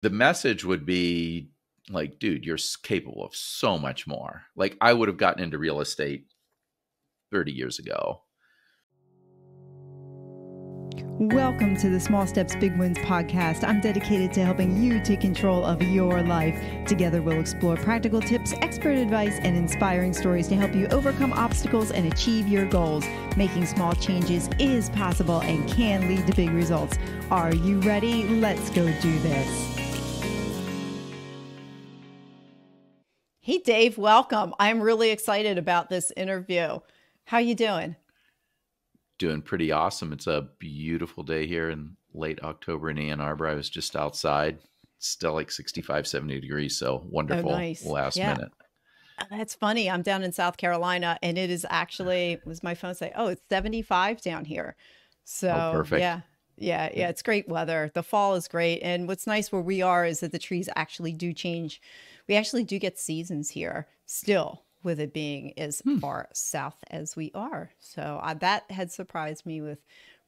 The message would be like, dude, you're capable of so much more. Like, I would have gotten into real estate 30 years ago. Welcome to the Small Steps, Big Wins podcast. I'm dedicated to helping you take control of your life. Together, we'll explore practical tips, expert advice, and inspiring stories to help you overcome obstacles and achieve your goals. Making small changes is possible and can lead to big results. Are you ready? Let's go do this. Hey, Dave, welcome. I'm really excited about this interview. How you doing? Doing pretty awesome. It's a beautiful day here in late October in Ann Arbor. I was just outside. It's still like 65, 70 degrees. So wonderful. Oh, nice. Last minute. That's funny. I'm down in South Carolina and it is actually, was my phone say, oh, it's 75 down here. So perfect. Yeah. It's great weather. The fall is great. And what's nice where we are is that the trees actually do change. We actually do get seasons here still, with it being as far south as we are. So that had surprised me with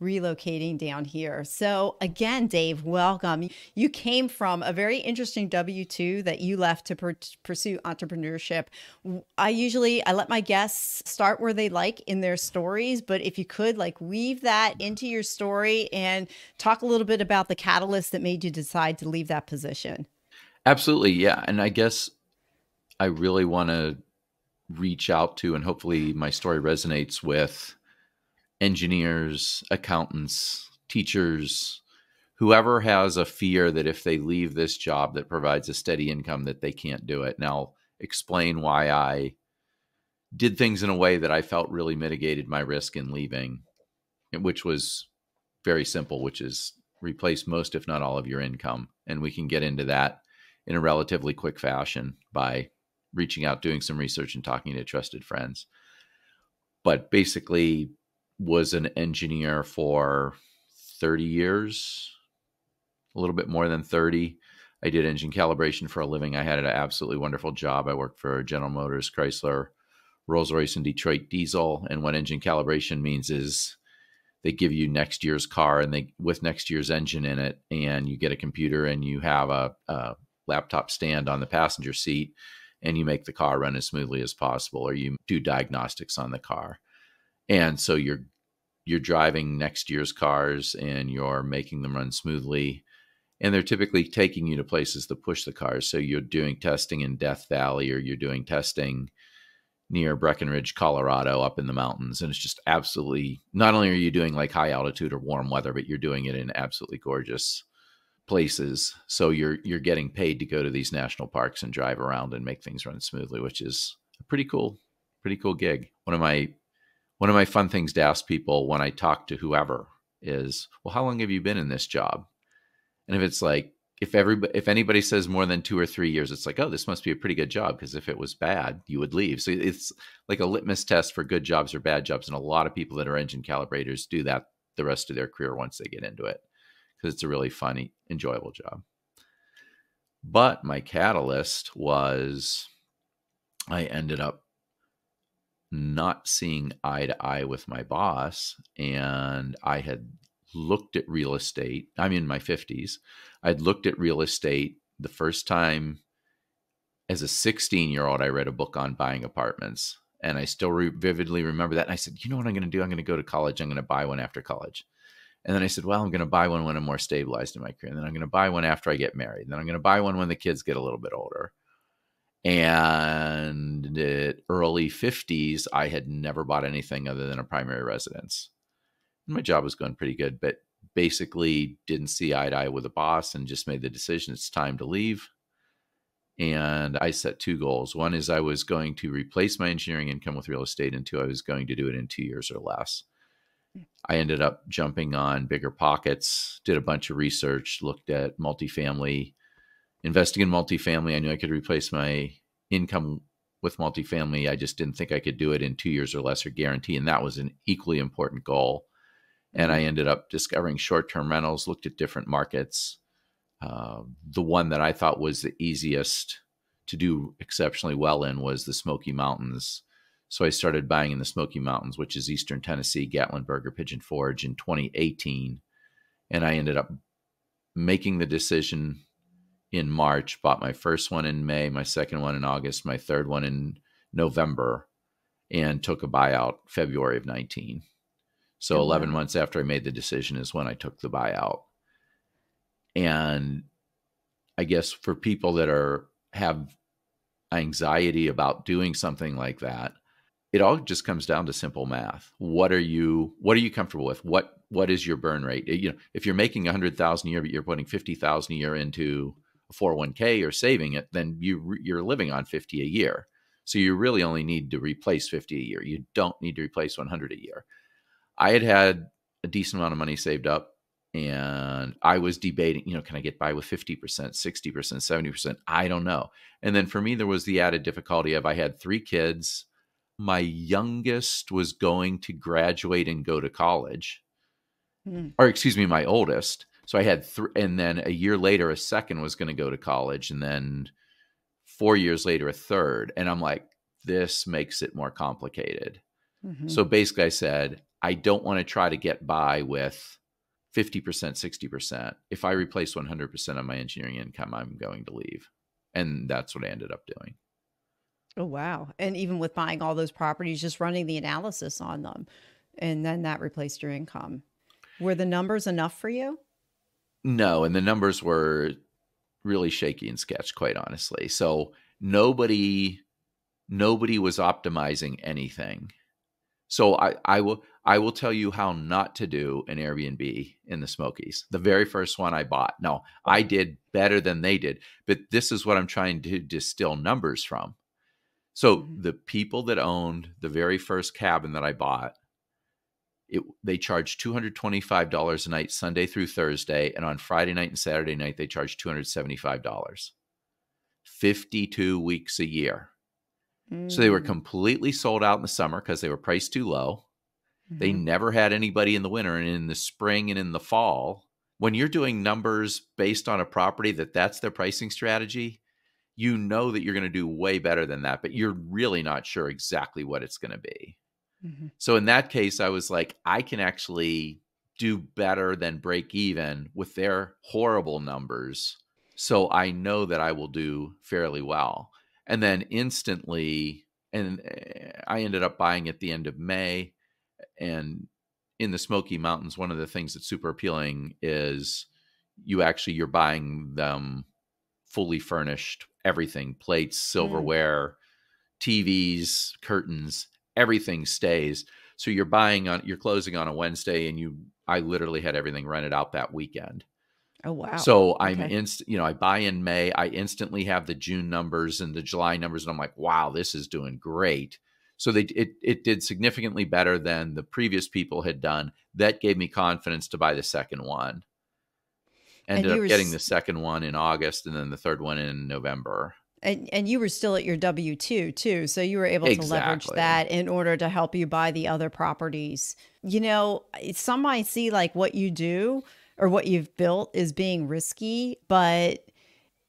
relocating down here. So again, Dave, welcome. You came from a very interesting W-2 that you left to pursue entrepreneurship. I let my guests start where they like in their stories, but if you could weave that into your story and talk a little bit about the catalyst that made you decide to leave that position. Absolutely. Yeah. And I guess I really want to reach out to, and hopefully my story resonates with engineers, accountants, teachers, whoever has a fear that if they leave this job that provides a steady income that they can't do it. And I'll explain why I did things in a way that I felt really mitigated my risk in leaving, which was very simple, which is replace most, if not all, of your income. And we can get into that in a relatively quick fashion by reaching out, doing some research, and talking to trusted friends. But basically was an engineer for 30 years, a little bit more than 30. I did engine calibration for a living. I had an absolutely wonderful job. I worked for General Motors, Chrysler, Rolls-Royce, and Detroit Diesel. And what engine calibration means is they give you next year's car and with next year's engine in it, and you get a computer and you have a laptop stand on the passenger seat, and you make the car run as smoothly as possible, or you do diagnostics on the car. And so you're driving next year's cars and you're making them run smoothly. And they're typically taking you to places to push the cars. So you're doing testing in Death Valley, or you're doing testing near Breckenridge, Colorado, up in the mountains. And it's just absolutely, not only are you doing like high altitude or warm weather, but you're doing it in absolutely gorgeous places. So you're getting paid to go to these national parks and drive around and make things run smoothly, which is a pretty cool gig. One of my fun things to ask people when I talk to whoever is, well, how long have you been in this job? And if it's like, if anybody says more than 2 or 3 years, it's like, oh, this must be a pretty good job, because if it was bad, you would leave. So it's like a litmus test for good jobs or bad jobs. And a lot of people that are engine calibrators do that the rest of their career once they get into it, because it's a really funny, enjoyable job. But my catalyst was I ended up not seeing eye to eye with my boss, and I had looked at real estate. I'm in my 50s. I'd looked at real estate the first time as a 16-year-old. I read a book on buying apartments, and I still vividly remember that. And I said, you know what I'm going to do? I'm going to go to college. I'm going to buy one after college. And then I said, well, I'm going to buy one when I'm more stabilized in my career. And then I'm going to buy one after I get married. And then I'm going to buy one when the kids get a little bit older. And at early 50s, I had never bought anything other than a primary residence. And my job was going pretty good, but basically didn't see eye to eye with the boss and just made the decision it's time to leave. And I set 2 goals. One is I was going to replace my engineering income with real estate, and 2, I was going to do it in 2 years or less. I ended up jumping on Bigger Pockets, did a bunch of research, looked at multifamily, investing in multifamily. I knew I could replace my income with multifamily. I just didn't think I could do it in 2 years or less or guarantee. And that was an equally important goal. And I ended up discovering short-term rentals, looked at different markets. The one that I thought was the easiest to do exceptionally well in was the Smoky Mountains. So I started buying in the Smoky Mountains, which is Eastern Tennessee, Gatlinburg, or Pigeon Forge, in 2018. And I ended up making the decision in March, bought my first one in May, my second one in August, my third one in November, and took a buyout February of 19. So Oh, 11 wow. months after I made the decision is when I took the buyout. And I guess for people that have anxiety about doing something like that, it all just comes down to simple math. What are you comfortable with? What is your burn rate? If you're making 100,000 a year, but you're putting 50,000 a year into a 401k or saving it, then you're living on 50 a year. So you really only need to replace 50 a year. You don't need to replace 100 a year. I had a decent amount of money saved up, and I was debating, can I get by with 50%, 60%, 70%? I don't know. And then for me, there was the added difficulty of I had 3 kids. My youngest was going to graduate and go to college, Mm. or excuse me, my oldest. So I had 3, and then a year later, a second was going to go to college, and then 4 years later, a third. And I'm like, this makes it more complicated. Hmm. So basically, I said, I don't want to try to get by with 50%, 60%. If I replace 100% of my engineering income, I'm going to leave. And that's what I ended up doing. Oh, wow. And even with buying all those properties, just running the analysis on them, and then that replaced your income. Were the numbers enough for you? No, and the numbers were really shaky and sketch, quite honestly. So nobody was optimizing anything. So I will tell you how not to do an Airbnb in the Smokies. The very first one I bought. No, I did better than they did, but this is what I'm trying to distill numbers from. So Hmm. the people that owned the very first cabin that I bought, they charged $225 a night Sunday through Thursday, and on Friday night and Saturday night they charged $275. 52 weeks a year. So they were Mm. completely sold out in the summer because they were priced too low. They Hmm. never had anybody in the winter, and in the spring and in the fall. When you're doing numbers based on a property that's their pricing strategy, you know that you're going to do way better than that, but you're really not sure exactly what it's going to be. Hmm. So in that case, I was like, I can actually do better than break even with their horrible numbers. So I know that I will do fairly well. And then instantly, and I ended up buying at the end of May. And in the Smoky Mountains, one of the things that's super appealing is you're buying them fully furnished, everything, plates, Mm. silverware, TVs, curtains, everything stays. So you're closing on a Wednesday, and I literally had everything rented out that weekend. Oh, wow. So Okay. I buy in May, I instantly have the June numbers and the July numbers, and I'm like, wow, this is doing great. So it did significantly better than the previous people had done. That gave me confidence to buy the second one. And Ended you up were getting the s- second one in August, and then the third one in November. and you were still at your W-2 too, so you were able to leverage Exactly. that in order to help you buy the other properties. Some might see like what you do or what you've built is being risky, but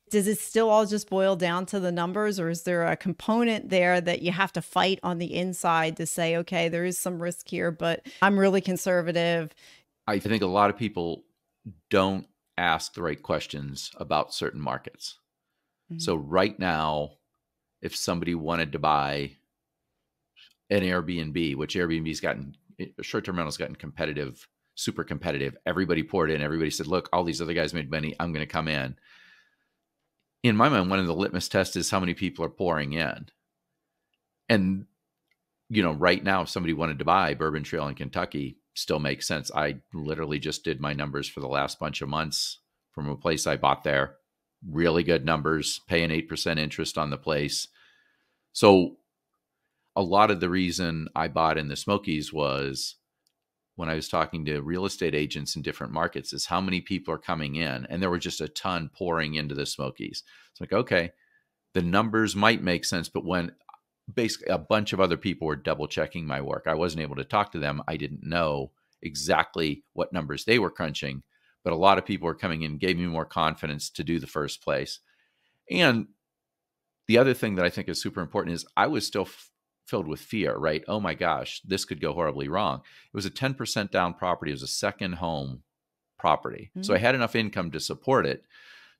does it still all just boil down to the numbers, or is there a component there that you have to fight on the inside to say, okay, there is some risk here, but I'm really conservative? I think a lot of people don't ask the right questions about certain markets. Mhm. So right now, if somebody wanted to buy an Airbnb, which Airbnb's gotten, short-term rentals gotten competitive, super competitive. Everybody poured in. Everybody said, look, all these other guys made money. I'm going to come in. In my mind, one of the litmus tests is how many people are pouring in. And, right now, if somebody wanted to buy Bourbon Trail in Kentucky, still makes sense. I literally just did my numbers for the last bunch of months from a place I bought there. Really good numbers, paying 8% interest on the place. So a lot of the reason I bought in the Smokies was when I was talking to real estate agents in different markets is how many people are coming in. And there were just a ton pouring into the Smokies. It's like, okay, the numbers might make sense, but when basically a bunch of other people were double checking my work, I wasn't able to talk to them. I didn't know exactly what numbers they were crunching, but a lot of people were coming in, gave me more confidence to do the first place. And the other thing that I think is super important is I was still filled with fear, right? Oh my gosh, this could go horribly wrong. It was a 10% down property. It was a second home property. So I Mhm. had enough income to support it.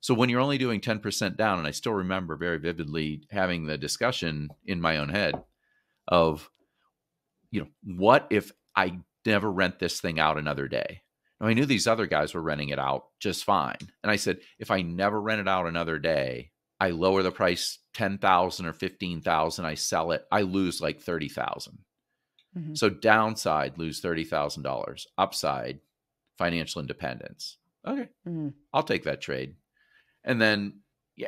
So when you're only doing 10% down, and I still remember very vividly having the discussion in my own head of, what if I never rent this thing out another day? Now, I knew these other guys were renting it out just fine. And I said, if I never rent it out another day, I lower the price 10,000 or 15,000, I sell it, I lose like 30,000. Mm-hmm. So downside, lose $30,000. Upside, financial independence. Okay, Mm-hmm. I'll take that trade. And then,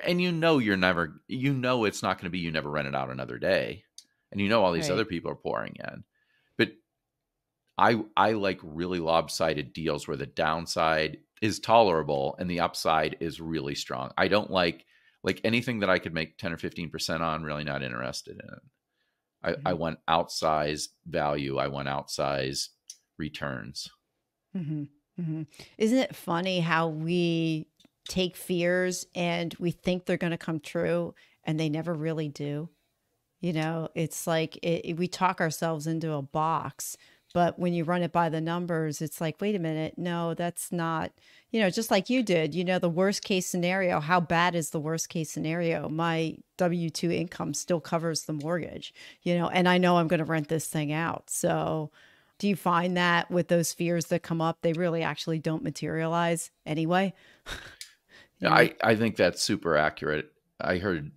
and it's not going to be you never rent it out another day. And all these other Right. people are pouring in. But I like really lopsided deals where the downside is tolerable and the upside is really strong. I don't like anything that I could make 10 or 15% on, really not interested in it. I Mm-hmm. want outsized value. I want outsized returns. Mm-hmm. Mm-hmm. Isn't it funny how we take fears and we think they're going to come true and they never really do? It's like we talk ourselves into a box, but when you run it by the numbers, it's like, wait a minute, no, that's not, just like you did, the worst case scenario. How bad is the worst case scenario? My W-2 income still covers the mortgage, and I know I'm going to rent this thing out. So do you find that with those fears that come up, they really actually don't materialize anyway? you know? I think that's super accurate. I heard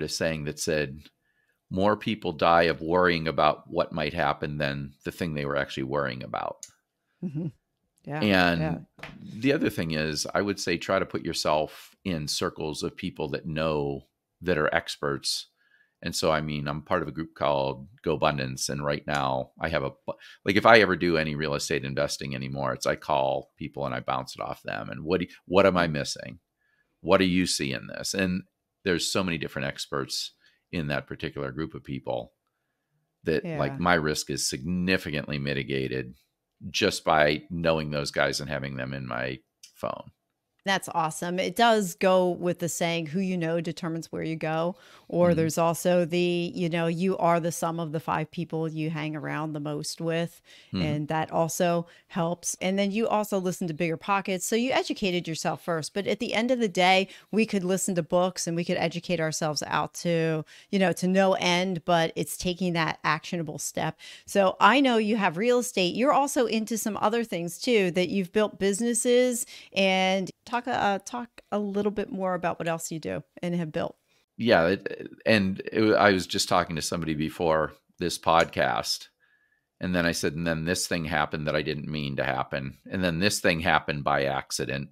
a saying that said, more people die of worrying about what might happen than the thing they were actually worrying about. Mhm. Yeah. Yeah. And the other thing is, I would say try to put yourself in circles of people that are experts. And so, I'm part of a group called Go Abundance. And right now I have if I ever do any real estate investing anymore, I call people and I bounce it off them. And what am I missing? What do you see in this? And there's so many different experts in that particular group of people that Yeah. my risk is significantly mitigated just by knowing those guys and having them in my phone. That's awesome. It does go with the saying, who you know determines where you go. Or Mm-hmm. there's also you are the sum of the 5 people you hang around the most with. Mm-hmm. And that also helps. And then you also listen to Bigger Pockets. So you educated yourself first. But at the end of the day, we could listen to books and we could educate ourselves out to no end, but it's taking that actionable step. So I know you have real estate. You're also into some other things too, that you've built businesses. And talk a little bit more about what else you do and have built. Yeah. I was just talking to somebody before this podcast. And then I said, and then this thing happened that I didn't mean to happen. And then this thing happened by accident.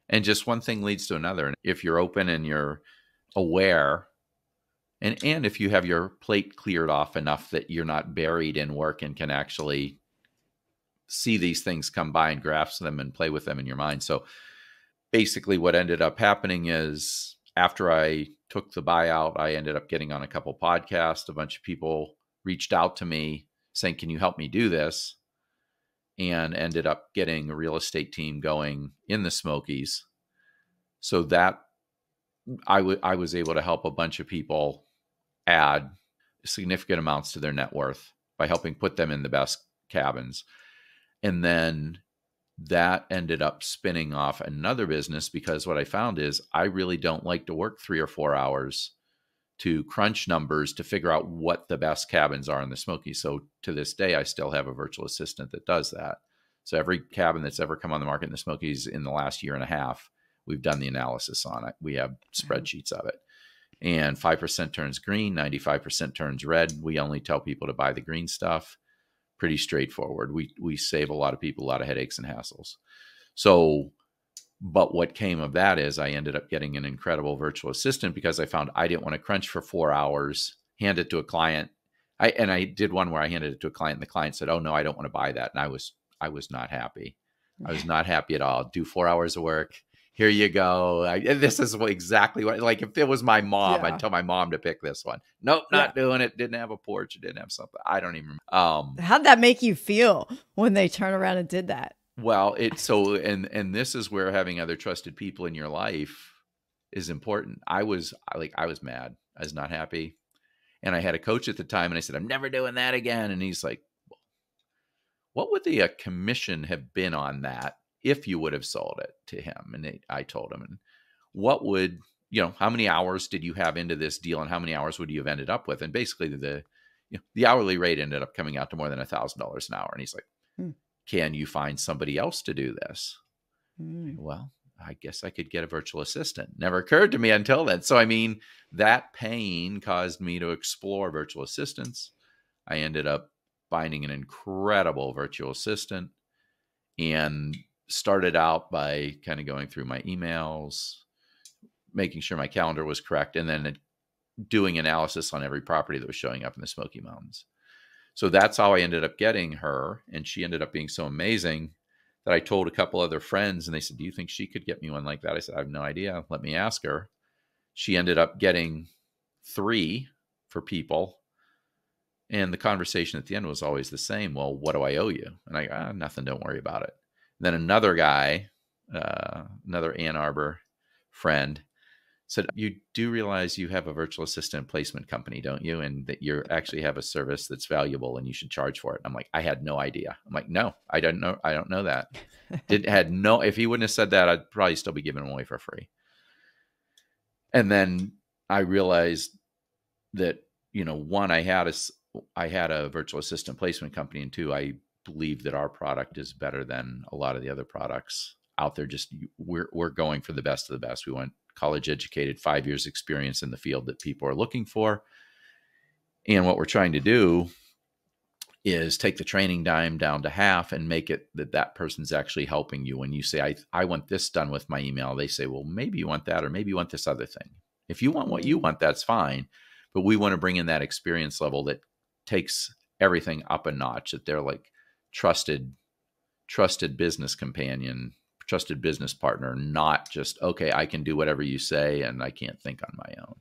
And just one thing leads to another. And if you're open and you're aware, and if you have your plate cleared off enough that you're not buried in work and can actually see these things come by and grasp them and play with them in your mind. So basically what ended up happening is after I took the buyout, I ended up getting on a couple podcasts. A bunch of people reached out to me saying, can you help me do this? And ended up getting a real estate team going in the Smokies. So that I was able to help a bunch of people add significant amounts to their net worth by helping put them in the best cabins. And then that ended up spinning off another business, because what I found is I really don't like to work 3 or 4 hours to crunch numbers to figure out what the best cabins are in the Smokies. So to this day, I still have a virtual assistant that does that. So every cabin that's ever come on the market in the Smokies in the last year and a half, we've done the analysis on it. We have spreadsheets of it. And 5% turns green, 95% turns red. We only tell people to buy the green stuff. Pretty straightforward. We save a lot of people a lot of headaches and hassles. So, but what came of that is I ended up getting an incredible virtual assistant because I found I didn't want to crunch for 4 hours, hand it to a client. I did one where I handed it to a client and the client said, "Oh no, I don't want to buy that." And I was not happy. I was not happy at all. Do 4 hours of work. Here you go. This is exactly what, like if it was my mom, I'd Yeah. tell my mom to pick this one. Nope, Yeah. not doing it. Didn't have a porch. It didn't have something. I don't even How'd that make you feel when they turned around and did that? well, and this is where having other trusted people in your life is important. I was mad. I was not happy. And I had a coach at the time and I said, "I'm never doing that again." And he's like, "What would the commission have been on that if you would have sold it to him?" And I told him, and what would, how many hours did you have into this deal and how many hours would you have ended up with? And basically the hourly rate ended up coming out to more than $1,000 an hour. And he's like, Mm. can you find somebody else to do this? Mm. Well, I guess I could get a virtual assistant. Never occurred to me until then. So, I mean, that pain caused me to explore virtual assistants. I ended up finding an incredible virtual assistant and started out by kind of going through my emails, making sure my calendar was correct, and then doing analysis on every property that was showing up in the Smoky Mountains. So that's how I ended up getting her. And she ended up being so amazing that I told a couple other friends, and they said, do you think she could get me one like that? I said, I have no idea. Let me ask her. She ended up getting 3 for people. And the conversation at the end was always the same. Well, what do I owe you? And I go, nothing, don't worry about it. And then another guy, another Ann Arbor friend, said, you do realize you have a virtual assistant placement company, don't you? And that you actually have a service that's valuable and you should charge for it. I'm like, I had no idea. I'm like, no, I don't know. I don't know that. If he wouldn't have said that, I'd probably still be giving them away for free. And then I realized that, one, I had a virtual assistant placement company, and 2, I believe that our product is better than a lot of the other products out there. Just we're going for the best of the best. We want college educated, 5 years experience in the field that people are looking for. And what we're trying to do is take the training time down to half and make it that person's actually helping you. When you say, I want this done with my email, they say, well, maybe you want that, or maybe you want this other thing. If you want what you want, that's fine. But we want to bring in that experience level that takes everything up a notch, that they're like trusted business companion, trusted business partner, not just, okay, I can do whatever you say and I can't think on my own.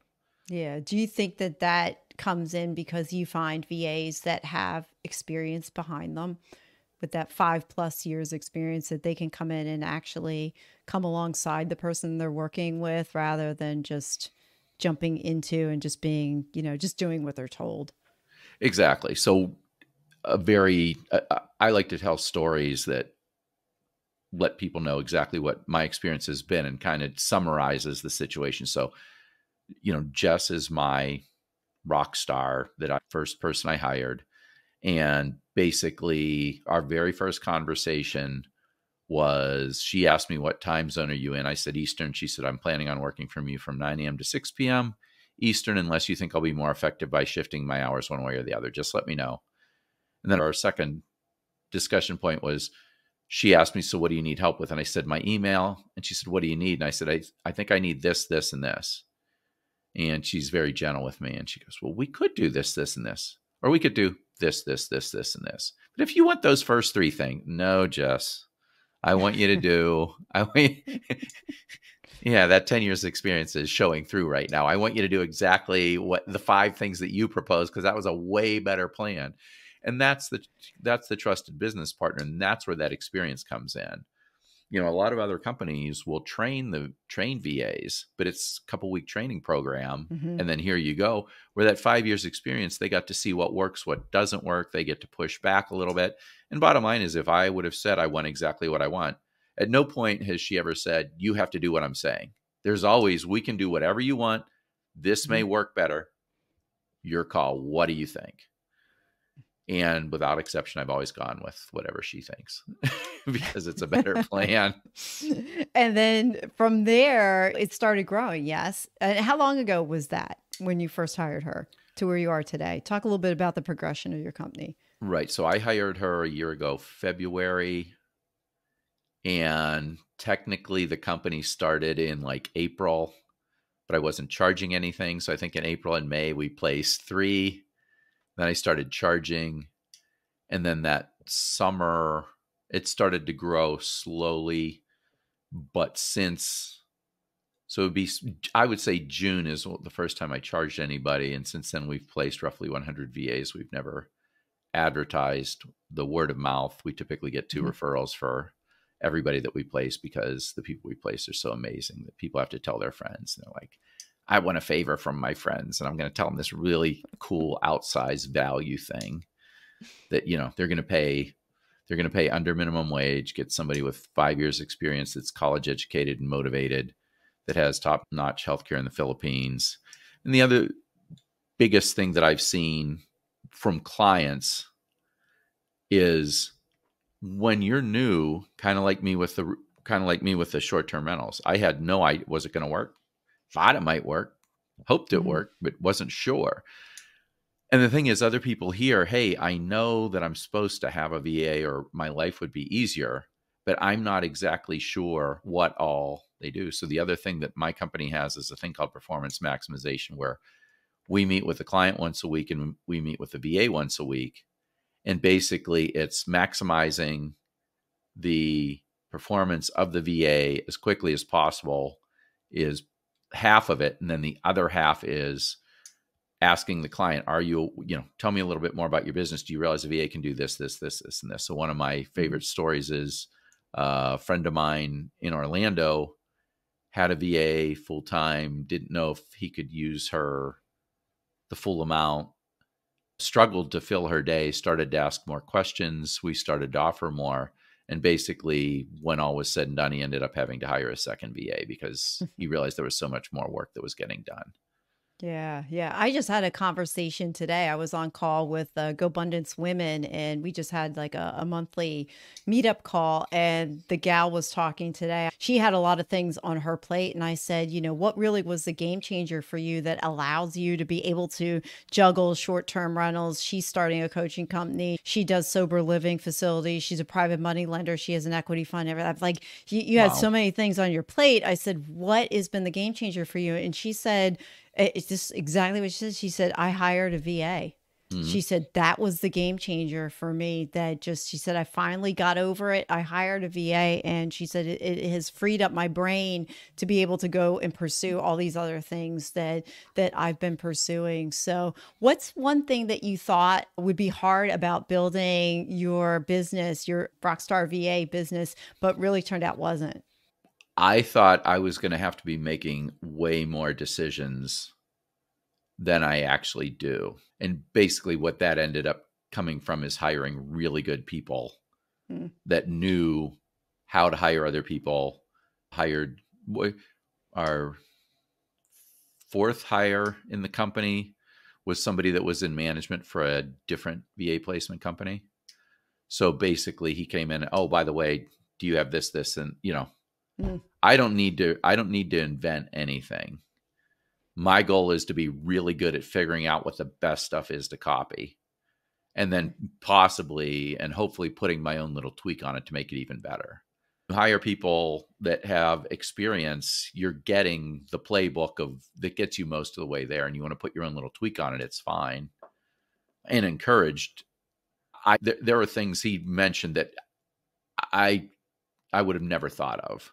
Yeah. Do you think that comes in because you find VAs that have experience behind them, with that 5+ years experience, that they can come in and actually come alongside the person they're working with rather than just jumping into and just being, just doing what they're told? Exactly. So I like to tell stories that let people know exactly what my experience has been and kind of summarizes the situation. So, Jess is my rock star, first person I hired. And basically our very first conversation was, she asked me, what time zone are you in? I said, Eastern. She said, I'm planning on working from you from 9 a.m. to 6 p.m. Eastern, unless you think I'll be more effective by shifting my hours one way or the other. Just let me know. And then our second discussion point was, she asked me, so what do you need help with? And I said, my email. And she said, what do you need? And I said, I think I need this, this, and this. And she's very gentle with me. And she goes, well, we could do this, this, and this. Or we could do this, this, this, this, and this. But if you want those first 3 things, no, Jess, I want you to do, yeah, that 10 years experience is showing through right now. I want you to do exactly what the 5 things that you proposed, because that was a way better plan. And that's the trusted business partner. And that's where that experience comes in. A lot of other companies will train VAs, but it's a couple-week training program. Mm-hmm. And then here you go, where that 5 years experience, they got to see what works, what doesn't work. They get to push back a little bit. And bottom line is, if I would have said I want exactly what I want, at no point has she ever said, you have to do what I'm saying. There's always, we can do whatever you want. This may work better. Your call. What do you think? And without exception, I've always gone with whatever she thinks because it's a better plan. And then from there, it started growing. Yes. And how long ago was that when you first hired her to where you are today? Talk a little bit about the progression of your company. Right. So I hired her a year ago, February. And technically the company started in like April, but I wasn't charging anything. So I think in April and May, we placed 3. Then I started charging. And then that summer, it started to grow slowly. But so it'd be, I would say June is the first time I charged anybody. And since then, we've placed roughly 100 VAs. We've never advertised. The word of mouth. We typically get 2 referrals for everybody that we place, because the people we place are so amazing that people have to tell their friends. And they're like, I want a favor from my friends, and I'm going to tell them this really cool outsized value thing that, they're going to pay under minimum wage, get somebody with 5 years experience that's college educated and motivated. that has top-notch healthcare in the Philippines. And the other biggest thing that I've seen from clients is when you're new, kind of like me with the short-term rentals. I had no idea, was it going to work? Thought it might work, hoped it Mhm. worked, but wasn't sure. And the thing is, other people hear, hey, I know that I'm supposed to have a VA or my life would be easier, but I'm not exactly sure what all they do. So the other thing that my company has is a thing called performance maximization, where we meet with the client once a week and we meet with the VA once a week. And basically it's maximizing the performance of the VA as quickly as possible is half of it. And then the other half is asking the client, tell me a little bit more about your business. Do you realize the VA can do this, this, this, this, and this? So one of my Mhm. favorite stories is a friend of mine in Orlando had a VA full time, didn't know if he could use her the full amount, struggled to fill her day, started to ask more questions. We started to offer more. And basically, when all was said and done, he ended up having to hire a second VA because he realized there was so much more work that was getting done. Yeah, yeah. I just had a conversation today. I was on call with GoBundance Women, and we just had like a monthly meetup call. And the gal was talking today. She had a lot of things on her plate. And I said, what really was the game changer for you that allows you to be able to juggle short term rentals? She's starting a coaching company. She does sober living facilities. She's a private money lender. She has an equity fund. Everything. I'm like, you had Wow. so many things on your plate. I said, what has been the game changer for you? And she said, it's just exactly what she said. She said, I hired a VA. Mhm. She said, that was the game changer for me. She said, I finally got over it. I hired a VA. And she said, it has freed up my brain to be able to go and pursue all these other things that I've been pursuing. So, what's one thing that you thought would be hard about building your business, your Rockstar VA business, but really turned out wasn't? I thought I was going to have to be making way more decisions than I actually do. And basically, what that ended up coming from is hiring really good people Mm. that knew how to hire other people. Hired our fourth hire in the company was somebody that was in management for a different VA placement company. So basically, he came in. Oh, by the way, do you have this, this, and Mm. I don't need to invent anything. My goal is to be really good at figuring out what the best stuff is to copy and then possibly and hopefully putting my own little tweak on it to make it even better. You hire people that have experience, you're getting the playbook of that gets you most of the way there, and you want to put your own little tweak on it, it's fine. And encouraged. There are things he mentioned that I I would have never thought of.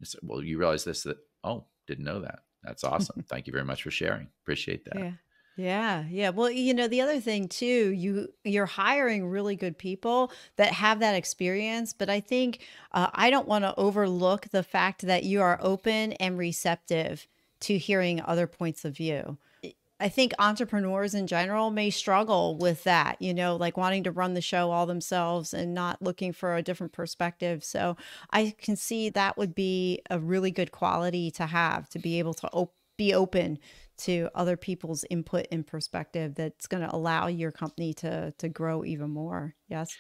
I said, well, you realize this, that, oh, didn't know that. That's awesome. Thank you very much for sharing. Appreciate that. Yeah. Yeah, yeah. Well, the other thing too, you're hiring really good people that have that experience, but I think I don't want to overlook the fact that you are open and receptive to hearing other points of view. I think entrepreneurs in general may struggle with that, like wanting to run the show all themselves and not looking for a different perspective. So I can see that would be a really good quality to have, to be able to be open to other people's input and perspective that's going to allow your company to grow even more. Yes.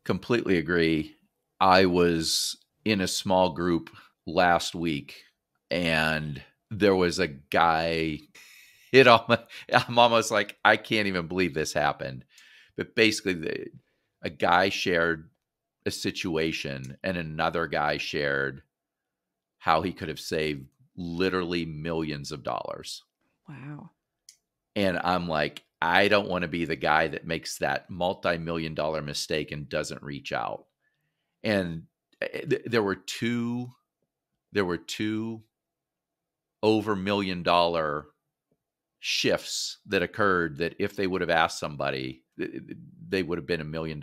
Completely agree. I was in a small group last week and there was a guy, it almost, I'm almost like, I can't even believe this happened. But basically, a guy shared a situation and another guy shared how he could have saved literally millions of dollars. Wow. And I'm like, I don't want to be the guy that makes that multi-million dollar mistake and doesn't reach out. And there were two over $1 million shifts that occurred that if they would have asked somebody, they would have been $1 million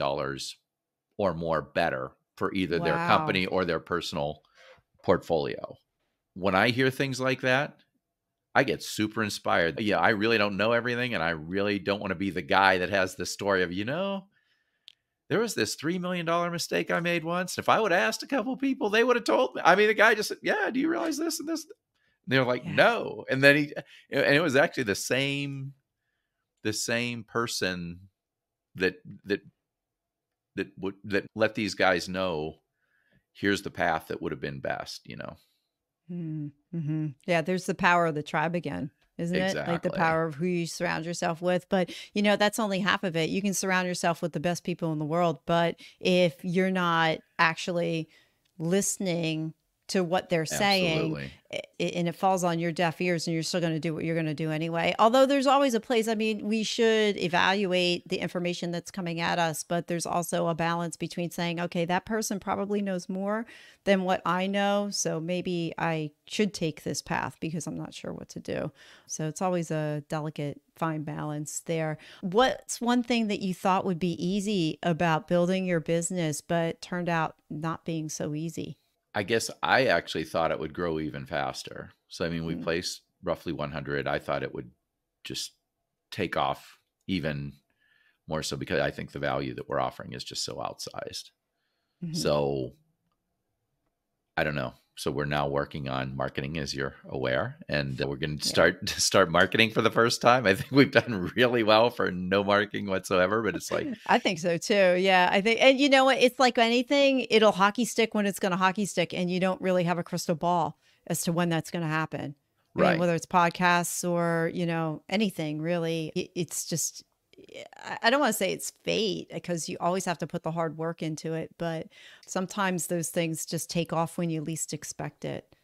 or more better for either their Wow. company or their personal portfolio. When I hear things like that, I get super inspired. Yeah, I really don't know everything, and I really don't want to be the guy that has the story of, there was this $3 million mistake I made once. If I would have asked a couple of people, they would have told me. I mean, the guy just said, yeah, do you realize this and this? And they're like, Yeah. no. And then and it was actually the same person that that let these guys know, here's the path that would have been best, Mm-hmm. Yeah, there's the power of the tribe again, isn't it? Like the Exactly. power of who you surround yourself with. But, that's only half of it. You can surround yourself with the best people in the world, but if you're not actually listening to what they're saying, Absolutely. and it falls on your deaf ears, and you're still going to do what you're going to do anyway. Although there's always a place, I mean, we should evaluate the information that's coming at us, but there's also a balance between saying, okay, that person probably knows more than what I know, so maybe I should take this path because I'm not sure what to do. So it's always a delicate, fine balance there. What's one thing that you thought would be easy about building your business, but turned out not being so easy? I guess I actually thought it would grow even faster. So, I mean, we Mm-hmm. placed roughly 100. I thought it would just take off even more so because I think the value that we're offering is just so outsized. So, I don't know. So we're now working on marketing, as you're aware, and we're going to Yeah. start marketing for the first time. I think we've done really well for no marketing whatsoever, but it's like, I think so too. Yeah. I think, and you know what? It's like anything, it'll hockey stick when it's going to hockey stick, and you don't really have a crystal ball as to when that's going to happen. I mean, right, whether it's podcasts or, anything really, it's just, I don't want to say it's fate because you always have to put the hard work into it, but sometimes those things just take off when you least expect it.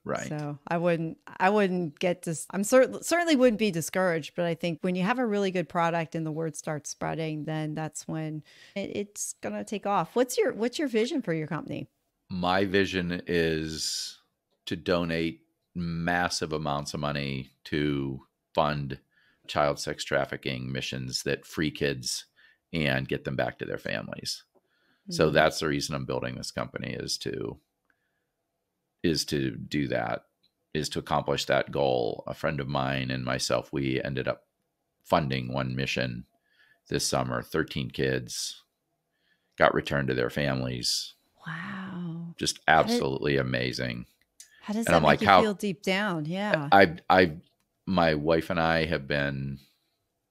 right. So I wouldn't get this. Certainly wouldn't be discouraged, but I think when you have a really good product and the word starts spreading, then that's when it's gonna take off. What's your vision for your company? My vision is to donate massive amounts of money to fund child sex trafficking missions that free kids and get them back to their families. So Mm, that's the reason I'm building this company, is to do that, is to accomplish that goal. A friend of mine and myself, we ended up funding one mission this summer. 13 kids got returned to their families. wow. Just How did absolutely amazing. how does And that I'm make like, you feel how deep down? Yeah. I my wife and I have been,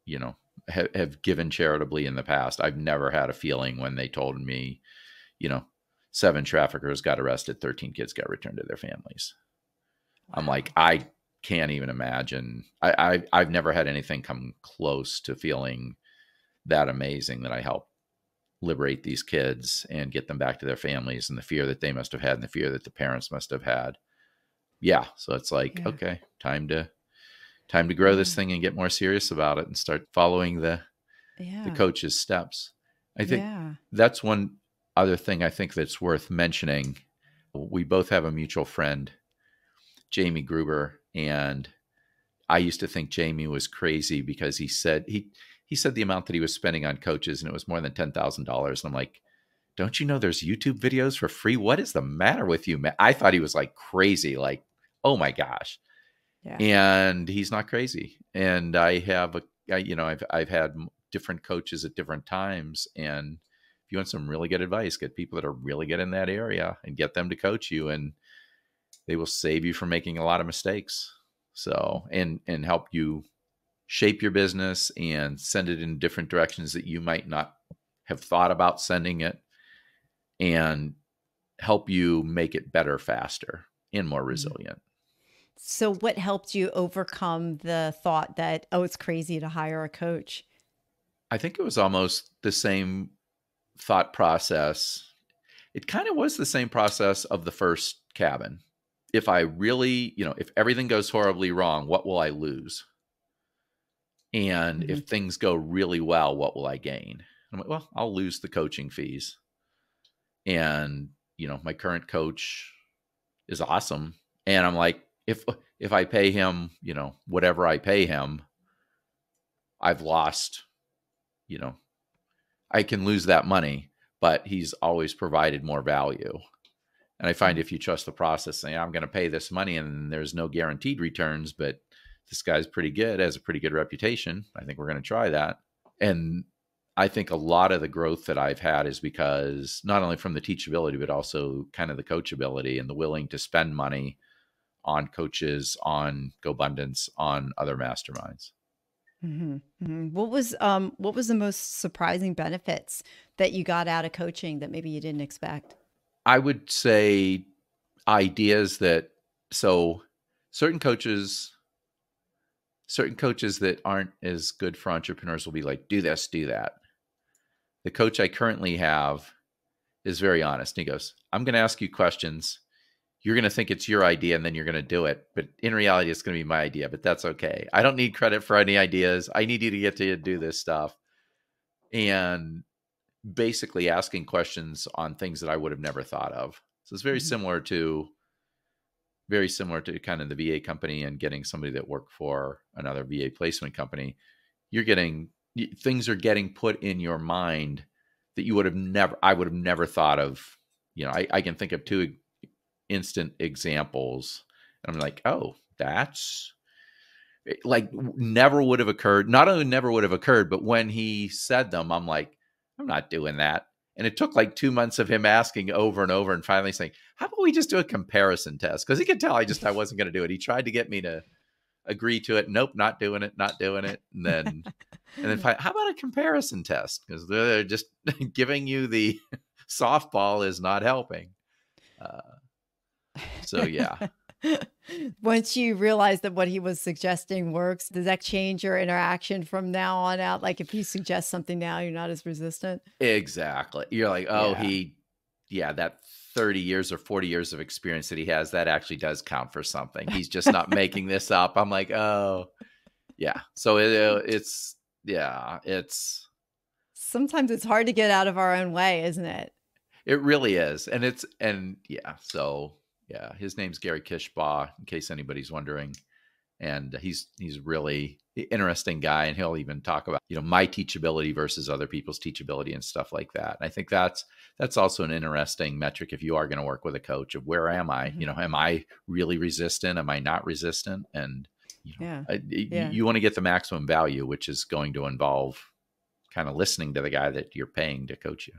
you know, have given charitably in the past. I've never had a feeling when they told me, you know, 7 traffickers got arrested, 13 kids got returned to their families. I'm like, Wow. I can't even imagine. I've never had anything come close to feeling that amazing that I helped liberate these kids and get them back to their families, and the fear that they must have had and the fear that the parents must have had. Yeah. So it's like, Yeah. okay, time to grow Yeah. this thing and get more serious about it and start following the Yeah. coach's steps. I think Yeah. that's one other thing I think that's worth mentioning. We both have a mutual friend, Jamie Gruber, and I used to think Jamie was crazy because he said the amount that he was spending on coaches and it was more than $10,000. And I'm like, don't you know there's YouTube videos for free? What is the matter with you, man? I thought he was like crazy, like, oh my gosh. Yeah. And he's not crazy. And I've had different coaches at different times. And if you want some really good advice, get people that are really good in that area and get them to coach you, and they will save you from making a lot of mistakes. So, and help you shape your business and send it in different directions that you might not have thought about sending it, and help you make it better, faster, and more Mm. resilient. So what helped you overcome the thought that, oh, it's crazy to hire a coach? I think it was almost the same thought process. It kind of was the same process of the first cabin. If I really, if everything goes horribly wrong, what will I lose? And Mhm. if things go really well, what will I gain? I'm like, well, I'll lose the coaching fees. And, my current coach is awesome. And I'm like, if I pay him, whatever I pay him, I've lost, you know, I can lose that money, but he's always provided more value. And I find Mm. if you trust the process, saying I'm going to pay this money and there's no guaranteed returns, but this guy's pretty good, has a pretty good reputation, I think we're going to try that. And I think a lot of the growth that I've had is because not only from the teachability, but also kind of the coachability and the willing to spend money on coaches, on GoBundance, on other masterminds. What was the most surprising benefits that you got out of coaching that maybe you didn't expect? I would say ideas that, so certain coaches, certain coaches that aren't as good for entrepreneurs will be like, do this, do that. The coach I currently have is very honest. He goes, I'm going to ask you questions. You're going to think it's your idea and then you're going to do it. But in reality, it's going to be my idea, but that's okay. I don't need credit for any ideas. I need you to get to do this stuff. And basically asking questions on things that I would have never thought of. So it's very similar to kind of the VA company and getting somebody that worked for another VA placement company. You're getting, things are getting put in your mind that you would have never, I would have never thought of. I can think of two instant examples and I'm like, oh, that's like never would have occurred. Not only never would have occurred, but when he said them, I'm like, I'm not doing that. And it took like 2 months of him asking over and over and finally saying, how about we just do a comparison test? Because he could tell I wasn't going to do it. He tried to get me to agree to it. Nope, not doing it, not doing it. And then how about a comparison test? Because they're just giving you the softball is not helping. So yeah. Once you realize that what he was suggesting works, does that change your interaction from now on out? Like if he suggests something now, you're not as resistant? Exactly. You're like, oh, Yeah. that 30 years or 40 years of experience that he has, that actually does count for something. He's just not making this up. I'm like, oh, yeah. So it's Sometimes it's hard to get out of our own way, isn't it? it really is. So yeah, his name's Gary Kishbaugh, in case anybody's wondering. And he's really interesting guy. And he'll even talk about, my teachability versus other people's teachability and stuff like that. And I think that's also an interesting metric if you are going to work with a coach of where am I? Am I really resistant? Am I not resistant? And, you want to get the maximum value, which is going to involve kind of listening to the guy that you're paying to coach you.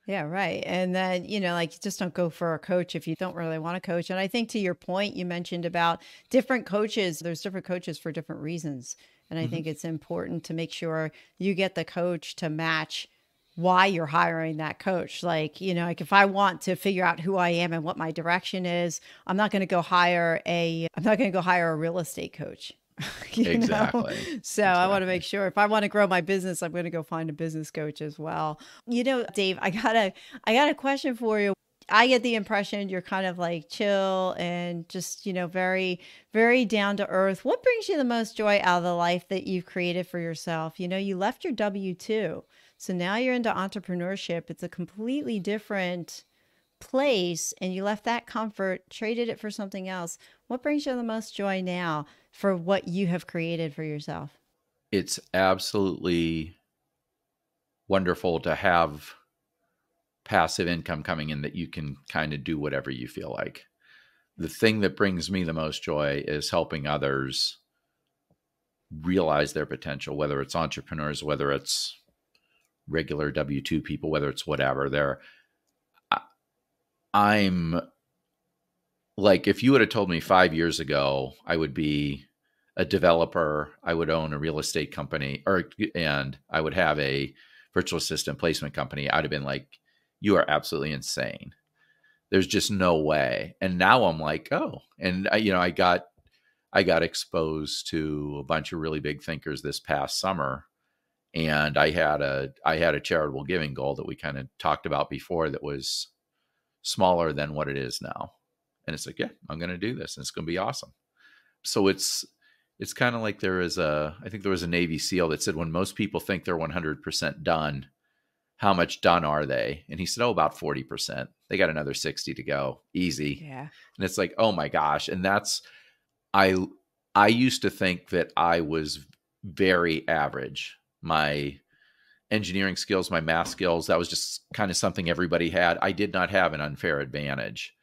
Yeah, right. And then, like just don't go for a coach if you don't really want to coach. And I think to your point, you mentioned about different coaches, there's different coaches for different reasons. And I think it's important to make sure you get the coach to match why you're hiring that coach. Like if I want to figure out who I am and what my direction is, I'm not going to go hire a real estate coach. Exactly. So I want to make sure if I want to grow my business, I'm going to go find a business coach as well. Dave, I got a question for you. I get the impression you're kind of like chill and just, very, very down to earth. What brings you the most joy out of the life that you've created for yourself? You left your W-2. So now you're into entrepreneurship. It's a completely different place and you left that comfort, traded it for something else. What brings you the most joy now for what you have created for yourself? It's absolutely wonderful to have passive income coming in that you can kind of do whatever you feel like. The thing that brings me the most joy is helping others realize their potential, whether it's entrepreneurs, whether it's regular W-2 people, whether it's whatever. I'm like, if you would have told me 5 years ago, I would be a developer, I would own a real estate company, and I would have a virtual assistant placement company, I'd have been like, you are absolutely insane. There's just no way. And now I'm like, oh, and I got exposed to a bunch of really big thinkers this past summer. And I had a charitable giving goal that we kind of talked about before that was smaller than what it is now. And it's like, yeah, I'm going to do this and it's going to be awesome. So it's kind of like I think there was a Navy SEAL that said, when most people think they're 100% done, how much done are they? And he said, oh, about 40%. They got another 60 to go. Easy. Yeah. And it's like, oh my gosh. And I used to think that I was very average. My engineering skills, my math skills, that was just kind of something everybody had. I did not have an unfair advantage.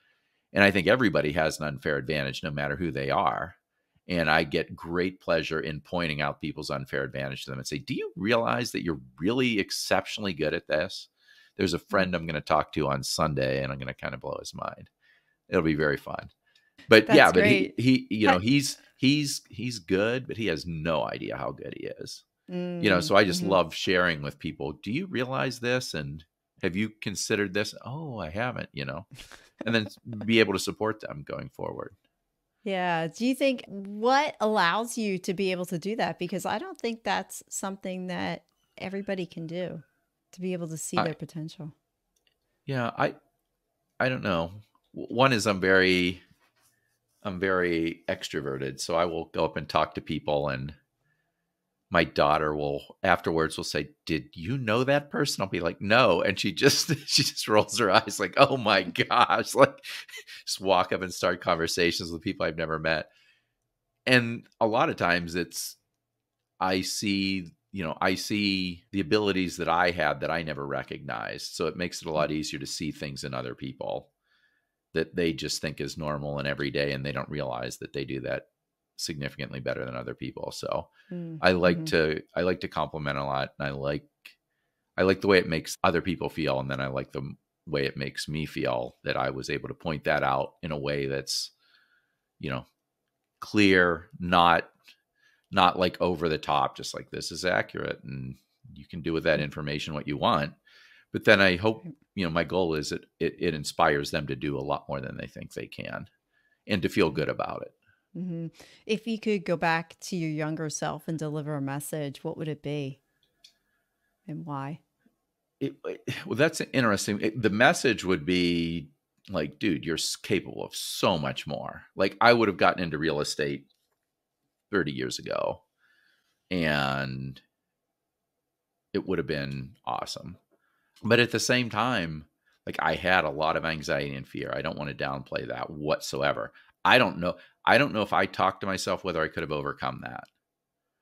And I think everybody has an unfair advantage no matter who they are. And I get great pleasure in pointing out people's unfair advantage to them and say, do you realize that you're really exceptionally good at this? There's a Mm. friend I'm going to talk to on Sunday, and I'm going to kind of blow his mind. It'll be very fun. But yeah, That's but great. Ha- he's good, but he has no idea how good he is. Mm, So I just mhm. love sharing with people. Do you realize this? And have you considered this? Oh, I haven't. And then be able to support them going forward. Yeah. Do you think what allows you to be able to do that? Because I don't think that's something that everybody can do to be able to see I their potential. Yeah, I don't know. One is I'm very extroverted, so I will go up and talk to people, and my daughter will afterwards will say, "Did you know that person?" I'll be like, "No," and she just she just rolls her eyes like, "Oh my gosh!" Like, just walk up and start conversations with people I've never met. And a lot of times it's I see the abilities that I had that I never recognized, so it makes it a lot Mhm. easier to see things in other people that they just think is normal and every day, and they don't realize that they do that significantly better than other people. So Mm, I like mhm. to I like to compliment a lot, and I like the way it makes other people feel, and then I like the way it makes me feel that I was able to point that out in a way that's you know clear, not like over the top, just like this is accurate and you can do with that Mm, information what you want. But then I hope right. my goal is it inspires them to do a lot more than they think they can and to feel Mhm. good about it. Mhm. If you could go back to your younger self and deliver a message, what would it be and why? Well, that's interesting. The message would be like, dude, you're capable of so much more. Like I would have gotten into real estate 30 years ago and it would have been awesome. But at the same time, like I had a lot of anxiety and fear. I don't want to downplay that whatsoever. I don't know. I don't know if I talked to myself whether I could have overcome that.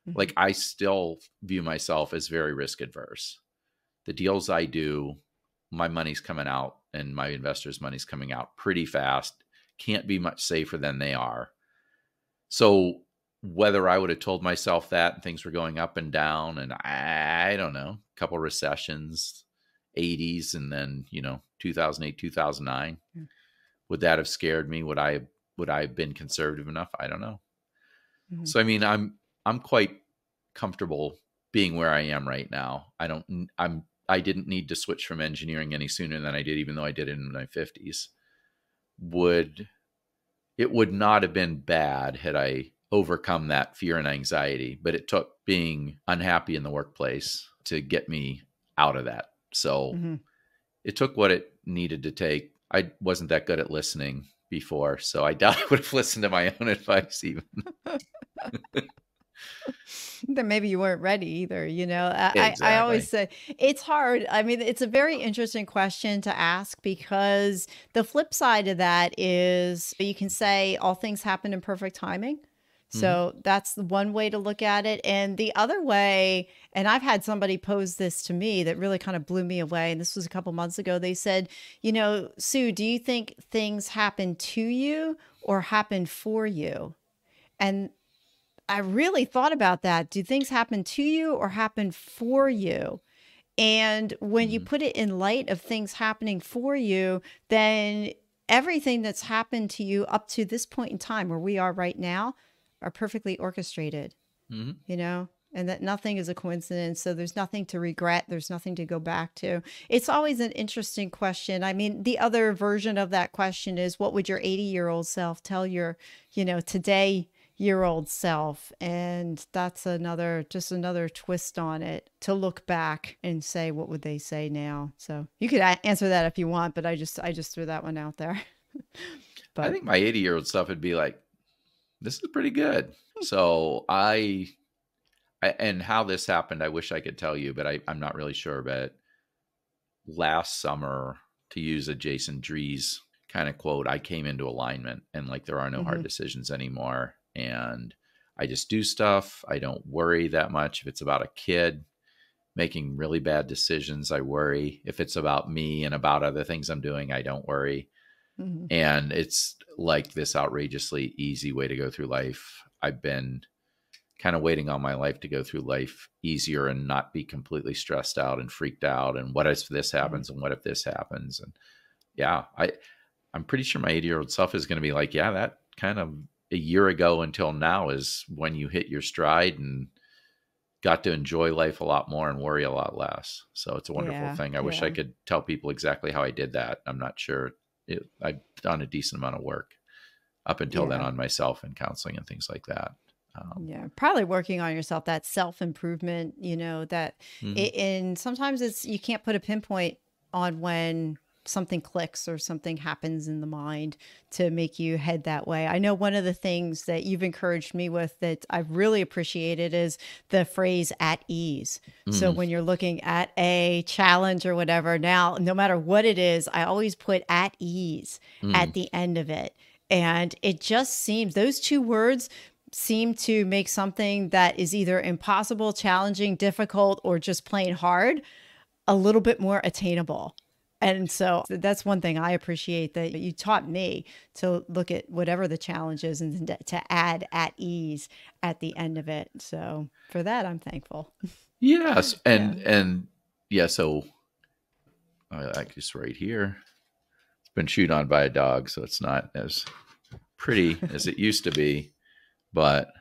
Mhm. Like I still view myself as very risk adverse. The deals I do, my money's coming out and my investors' money's coming out pretty fast. Can't be much safer than they are. So whether I would have told myself that and things were going up and down, and I don't know, a couple recessions, 80s, and then 2008, 2009, Mm, would that have scared me? Would I have been conservative enough? I don't know. mhm. So I mean, I'm quite comfortable being where I am right now. I didn't need to switch from engineering any sooner than I did, even though I did it in my 50s. Would It would not have been bad had I overcome that fear and anxiety, but it took being unhappy in the workplace to get me out of that. So Mhm. it took what it needed to take. I wasn't that good at listening before, so I doubt I would have listened to my own advice even. Then maybe you weren't ready either. I always Exactly. say it's hard. I mean, it's a very interesting question to ask because the flip side of that is you can say all things happen in perfect timing. Hmm. So that's the one way to look at it. And the other way, and I've had somebody pose this to me that really kind of blew me away. And this was a couple months ago. They said, Sue, do you think things happen to you or happen for you? And I really thought about that. Do things happen to you or happen for you? And when you Hmm. put it in light of things happening for you, then everything that's happened to you up to this point in time where we are right now are perfectly orchestrated, Hmm. and that nothing is a coincidence. So there's nothing to regret. There's nothing to go back to. It's always an interesting question. I mean, the other version of that question is what would your 80-year-old self tell your, today year old self? And that's just another twist on it to look back and say, what would they say now? So you could answer that if you want, but I just threw that one out there. I But think my 80-year-old stuff would be like, this is pretty good. So and how this happened, I wish I could tell you, but I'm not really sure. But last summer, to use a Jason Drees kind of quote, I came into alignment and like there are no hard mhm, decisions anymore. And I just do stuff. I don't worry that much. If it's about a kid making really bad decisions, I worry. If it's about me and about other things I'm doing, I don't worry. mhm, And it's like this outrageously easy way to go through life. I've been kind of waiting on my life to go through life easier and not be completely stressed out and freaked out. And what if this Mhm. happens? And what if this happens? And yeah, I'm pretty sure my 80-year-old self is going to be like, yeah, that kind of a year ago until now is when you hit your stride and got to enjoy life a lot more and worry a lot less. So it's a wonderful Yeah. thing. I wish I Yeah. could tell people exactly how I did that. I'm not sure. I've done a decent amount of work up until then Yeah. on myself and counseling and things like that. Yeah, probably working on yourself, that self improvement, that Mhm. it, and sometimes you can't put a pinpoint on when something clicks or something happens in the mind to make you head that way. I know one of the things that you've encouraged me with that I've really appreciated is the phrase at ease. So Mm, when you're looking at a challenge or whatever, now, no matter what it is, I always put at ease at mm. the end of it. And it just seems those two words seem to make something that is either impossible, challenging, difficult, or just plain hard a little bit more attainable. And so that's one thing I appreciate that you taught me to look at whatever the challenge is and to add at ease at the end of it. So for that, I'm thankful. Yes, Yeah. and yeah. So I like this right here. It's been chewed on by a dog, so it's not as pretty as it used to be. But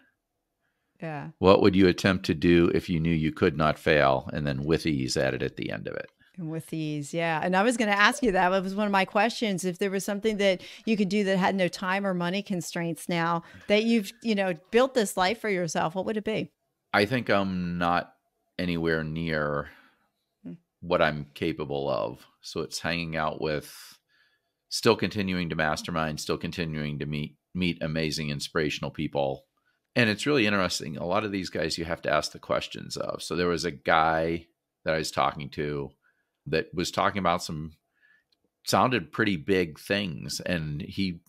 Yeah. what would you attempt to do if you knew you could not fail, and then with ease added at the end of it? And with these, yeah. And I was going to ask you that. That was one of my questions. If there was something that you could do that had no time or money constraints now that you've, built this life for yourself, what would it be? I think I'm not anywhere near Mm, what I'm capable of. So it's hanging out with, still continuing to mastermind, still continuing to meet amazing, inspirational people. And it's really interesting. A lot of these guys you have to ask the questions of. So there was a guy that I was talking to that was talking about some sounded pretty big things, and he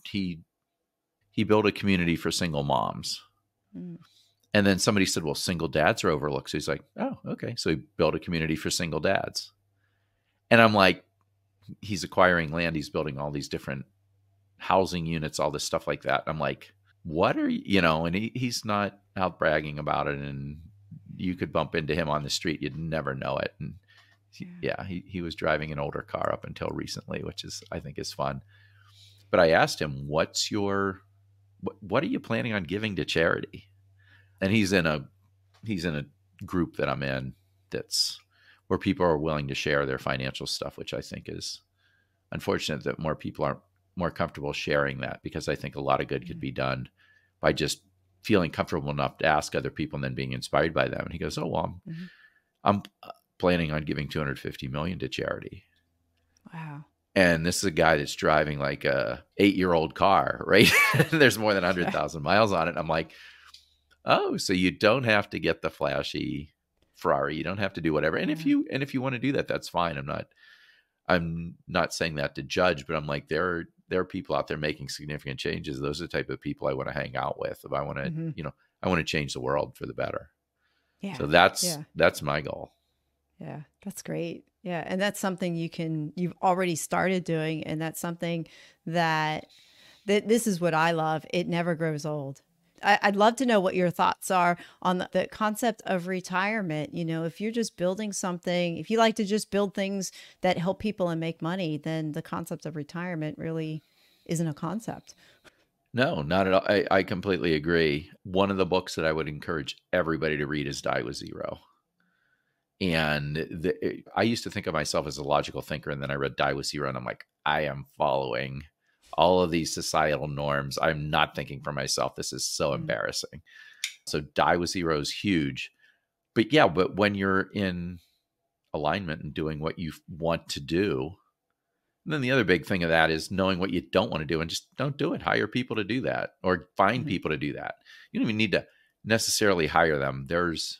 built a community for single moms. mm, And then somebody said, well, single dads are overlooked. So he's like, oh, okay. So he built a community for single dads. And I'm like, he's acquiring land. He's building all these different housing units, all this stuff like that. I'm like, what are and he's not out bragging about it. And you could bump into him on the street. You'd never know it. And yeah. yeah, he was driving an older car up until recently, which is, I think is fun. But I asked him, what are you planning on giving to charity? And he's in a group that I'm in that's where people are willing to share their financial stuff, which I think is unfortunate that more people aren't more comfortable sharing that, because I think a lot of good could Mm, be done by just feeling comfortable enough to ask other people and then being inspired by them. And he goes, "Oh, well, mhm. I'm planning on giving 250 million to charity." Wow. And this is a guy that's driving like a 8-year-old car, right? There's more than Yeah. 100,000 miles on it. I'm like, oh, so you don't have to get the flashy Ferrari. You don't have to do whatever. And Yeah. if you want to do that, that's fine. I'm not saying that to judge, but I'm like, there are people out there making significant changes. Those are the type of people I want to hang out with. If I want to, Hmm. I want to change the world for the better. Yeah. So that's Yeah. that's my goal. Yeah. That's great. Yeah. And that's something you've already started doing. And that's something that, this is what I love. It never grows old. I'd love to know what your thoughts are on the concept of retirement. If you're just building something, if you like to just build things that help people and make money, then the concept of retirement really isn't a concept. No, not at all. I completely agree. One of the books that I would encourage everybody to read is Die with Zero. And I used to think of myself as a logical thinker, and then I read Die with Zero, and I'm like, I am following all of these societal norms. I'm not thinking for myself. This is so Mm, embarrassing. So Die with Zero is huge. But yeah, but when you're in alignment and doing what you want to do, and then the other big thing of that is knowing what you don't want to do and just don't do it. Hire people to do that, or find mhm, people to do that. You don't even need to necessarily hire them. There's,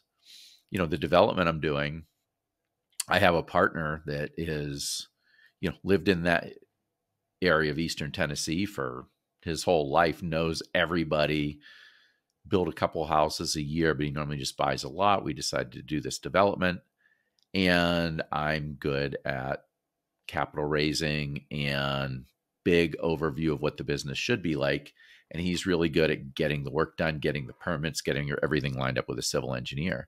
the development I'm doing. I have a partner that is, lived in that area of Eastern Tennessee for his whole life, knows everybody, build a couple houses a year, but he normally just buys a lot. We decided to do this development, and I'm good at capital raising and big overview of what the business should be like. and he's really good at getting the work done, getting the permits, getting everything lined up with a civil engineer.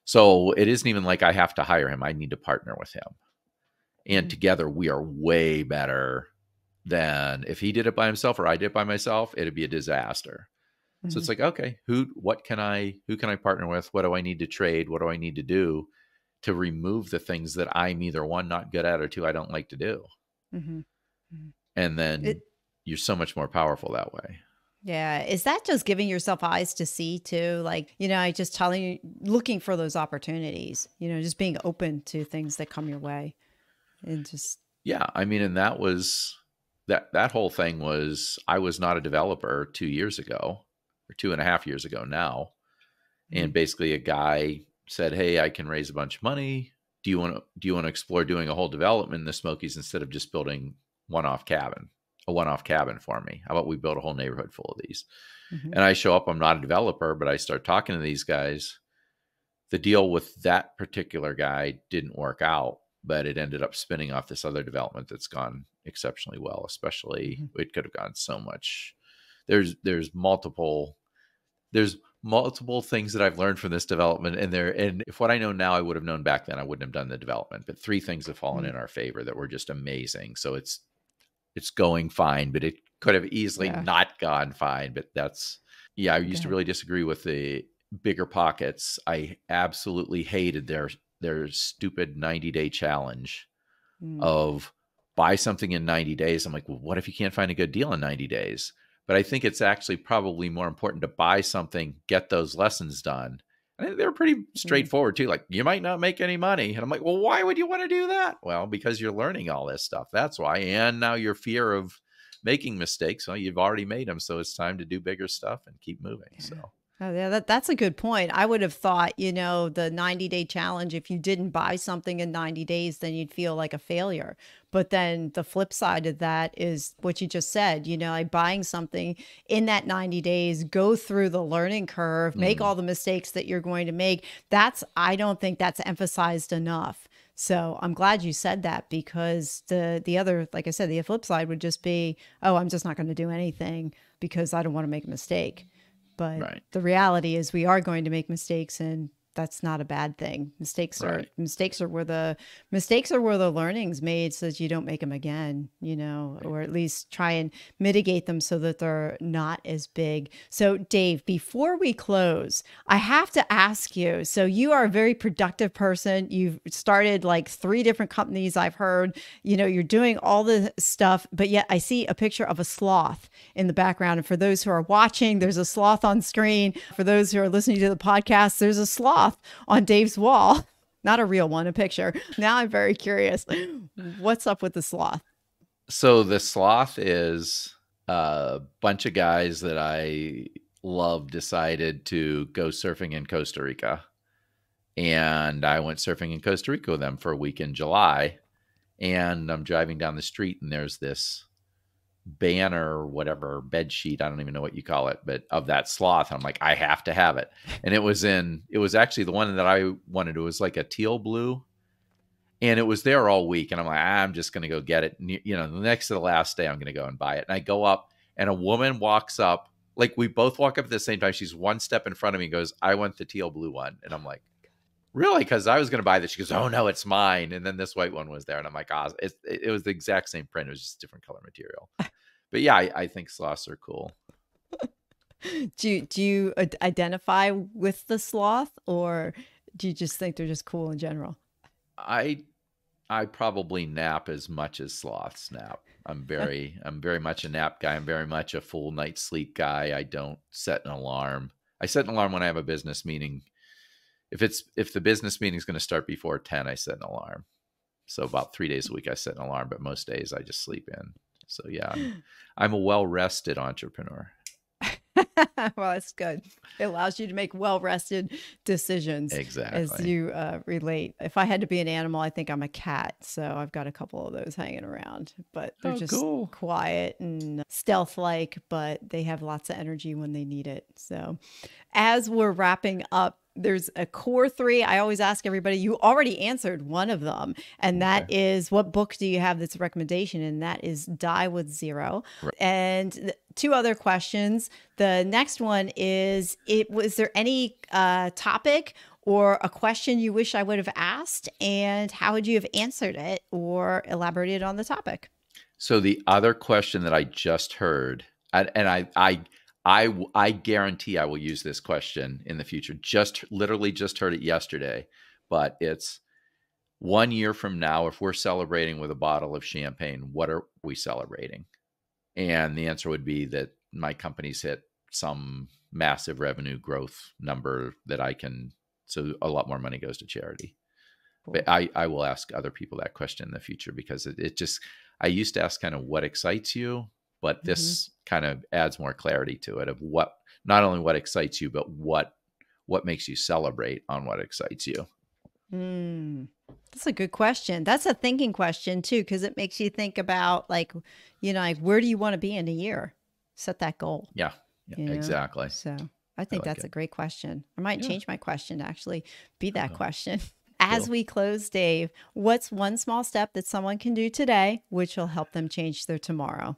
So it isn't even like I have to hire him. I need to partner with him. And together we are way better than if he did it by himself or I did it by myself. It'd be a disaster. So it's like, okay, who can I partner with? What do I need to trade? What do I need to do to remove the things that I'm either one, not good at, or two, I don't like to do? And then you're so much more powerful that way. Yeah. Is that just giving yourself eyes to see too? Like, I just telling you, looking for those opportunities, just being open to things that come your way and just. Yeah. I mean, and that was that whole thing was, I was not a developer 2 years ago or 2.5 years ago now. And basically a guy said, hey, I can raise a bunch of money. Do you want to explore doing a whole development in the Smokies instead of just building a one-off cabin for me? How about we build a whole neighborhood full of these? And I show up, I'm not a developer, but I start talking to these guys. The deal with that particular guy didn't work out, but it ended up spinning off this other development that's gone exceptionally well, especially it could have gone so much. There's multiple things that I've learned from this development, and if what I know now I would have known back then, I wouldn't have done the development. But 3 things have fallen in our favor that were just amazing. So it's going fine, but it could have easily not gone fine. But I used to really disagree with the Bigger Pockets. I absolutely hated their stupid 90-day challenge of buy something in 90 days. I'm like, well, what if you can't find a good deal in 90 days? But I think it's actually probably more important to buy something, get those lessons done. And they're pretty straightforward too. Like, you might not make any money. And I'm like, well, why would you want to do that? Well, because you're learning all this stuff. That's why. And now your fear of making mistakes, well, you've already made them. So it's time to do bigger stuff and keep moving. So. Oh, yeah, that's a good point. I would have thought, the 90-day challenge, if you didn't buy something in 90 days, then you'd feel like a failure. But then the flip side of that is what you just said, like buying something in that 90 days, go through the learning curve, make all the mistakes that you're going to make. I don't think that's emphasized enough. So I'm glad you said that, because the other, like I said, the flip side would just be, oh, I'm just not going to do anything because I don't want to make a mistake. But the reality is we are going to make mistakes, and that's not a bad thing. Mistakes are where the learning's made, so that you don't make them again, or at least try and mitigate them so that they're not as big. So Dave, before we close, I have to ask you, so you are a very productive person. You've started like 3 different companies, I've heard, you're doing all the stuff, but yet I see a picture of a sloth in the background. And for those who are watching, there's a sloth on screen. For those who are listening to the podcast, there's a sloth on Dave's wall. Not a real one, a picture. Now I'm very curious. What's up with the sloth? So the sloth is a bunch of guys that I love decided to go surfing in Costa Rica. And I went surfing in Costa Rica with them for a week in July. And I'm driving down the street, and there's this banner or whatever, bed sheet, I don't even know what you call it, but of that sloth. I'm like, I have to have it. And it was actually the one that I wanted. It was like a teal blue, and it was there all week. And I'm like, I'm just going to go get it. And, the next to the last day, I'm going to go and buy it. And I go up, and a woman walks up, like we both walk up at the same time. She's one step in front of me and goes, I want the teal blue one. And I'm like, really? Because I was going to buy this. She goes, oh no, it's mine. And then this white one was there. And I'm like, it was the exact same print. It was just different color material. But yeah, I think sloths are cool. Do you identify with the sloth, or do you just think they're just cool in general? I probably nap as much as sloths nap. I'm very much a nap guy. I'm very much a full night's sleep guy. I don't set an alarm. I set an alarm when I have a business meeting. If the business meeting is going to start before 10, I set an alarm. So about 3 days a week I set an alarm, but most days I just sleep in. So yeah, I'm a well-rested entrepreneur. Well, that's good. It allows you to make well-rested decisions. Exactly. As you relate. If I had to be an animal, I think I'm a cat. So I've got a couple of those hanging around, but they're just cool, quiet and stealth-like, but they have lots of energy when they need it. So as we're wrapping up there's a core three. I always ask everybody, you already answered one of them. And that is, what book do you have that's a recommendation? And that is Die with Zero. Right. And two other questions. The next one is, was there any topic or a question you wish I would have asked? And how would you have answered it or elaborated on the topic? So the other question that I just heard, and I guarantee I will use this question in the future. Literally just heard it yesterday, but it's 1 year from now, if we're celebrating with a bottle of champagne, what are we celebrating? And the answer would be that my company's hit some massive revenue growth number that so a lot more money goes to charity. Cool. But I will ask other people that question in the future, because I used to ask kind of what excites you, but this kind of adds more clarity to it, of not only what excites you, but what makes you celebrate on what excites you. That's a good question. That's a thinking question too, because it makes you think about like where do you want to be in a year? Set that goal. Yeah, exactly. So I think that's a great question. I might change my question to actually be that question. As we close, Dave, what's one small step that someone can do today which will help them change their tomorrow?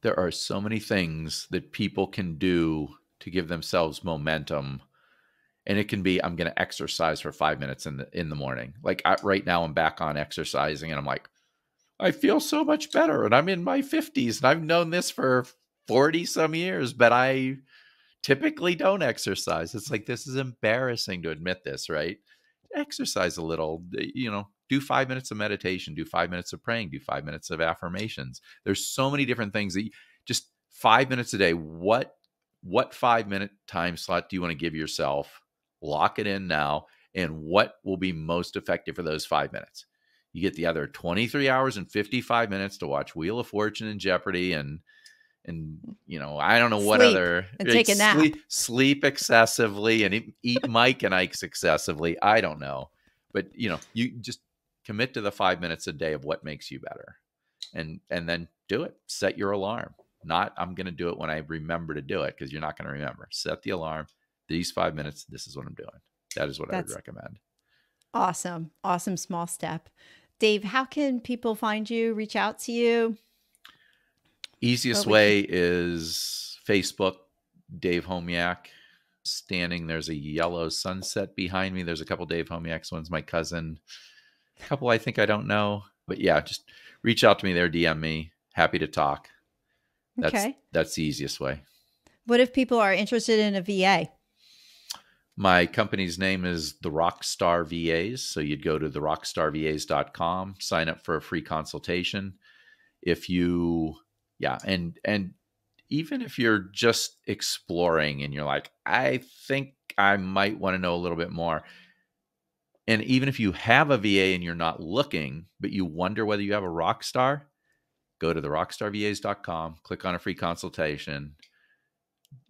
There are so many things that people can do to give themselves momentum. And it can be, I'm going to exercise for 5 minutes in the morning. Like right now I'm back on exercising and I'm like, I feel so much better. And I'm in my 50s and I've known this for 40 some years, but I typically don't exercise. It's like, this is embarrassing to admit this, right? Exercise a little, do 5 minutes of meditation, do 5 minutes of praying, do 5 minutes of affirmations. There's so many different things that just 5 minutes a day. What 5-minute time slot do you want to give yourself? Lock it in now. And what will be most effective for those 5 minutes? You get the other 23 hours and 55 minutes to watch Wheel of Fortune and Jeopardy and I don't know what other, and take a nap, sleep excessively and eat Mike and Ike's excessively. I don't know, but you just commit to the 5 minutes a day of what makes you better, and then do it. Set your alarm. Not I'm going to do it when I remember to do it, because you're not going to remember. Set the alarm. These 5 minutes. This is what I'm doing. That is what I would recommend. Awesome small step. Dave, how can people find you? Reach out to you? Easiest way is Facebook, Dave Homyak. There's a yellow sunset behind me. There's a couple Dave Homyaks. One's my cousin. A couple I think I don't know. But yeah, just reach out to me there, DM me. Happy to talk. That's the easiest way. What if people are interested in a VA? My company's name is the Rockstar VAs. So you'd go to therockstarvas.com, sign up for a free consultation. And even if you're just exploring and you're like, I think I might want to know a little bit more. And even if you have a VA and you're not looking, but you wonder whether you have a rock star, go to therockstarvas.com, click on a free consultation.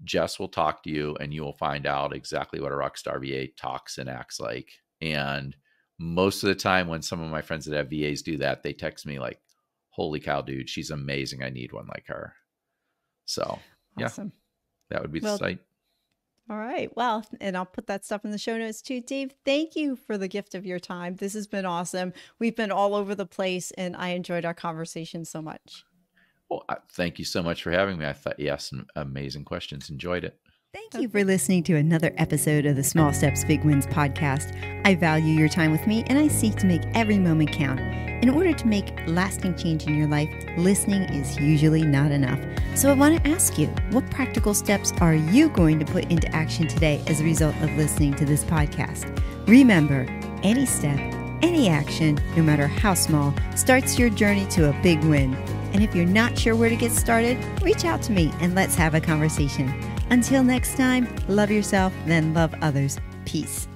Jess will talk to you and you will find out exactly what a Rockstar VA talks and acts like. And most of the time when some of my friends that have VAs do that, they text me like, holy cow, dude, she's amazing. I need one like her. So awesome. That would be the site. All right. Well, and I'll put that stuff in the show notes too. Dave, thank you for the gift of your time. This has been awesome. We've been all over the place and I enjoyed our conversation so much. Well, thank you so much for having me. I thought you asked some amazing questions. Enjoyed it. Thank you for listening to another episode of the Small Steps, Big Wins podcast. I value your time with me and I seek to make every moment count. In order to make lasting change in your life, listening is usually not enough. So I want to ask you, what practical steps are you going to put into action today as a result of listening to this podcast? Remember, any step, any action, no matter how small, starts your journey to a big win. And if you're not sure where to get started, reach out to me and let's have a conversation. Until next time, love yourself, then love others. Peace.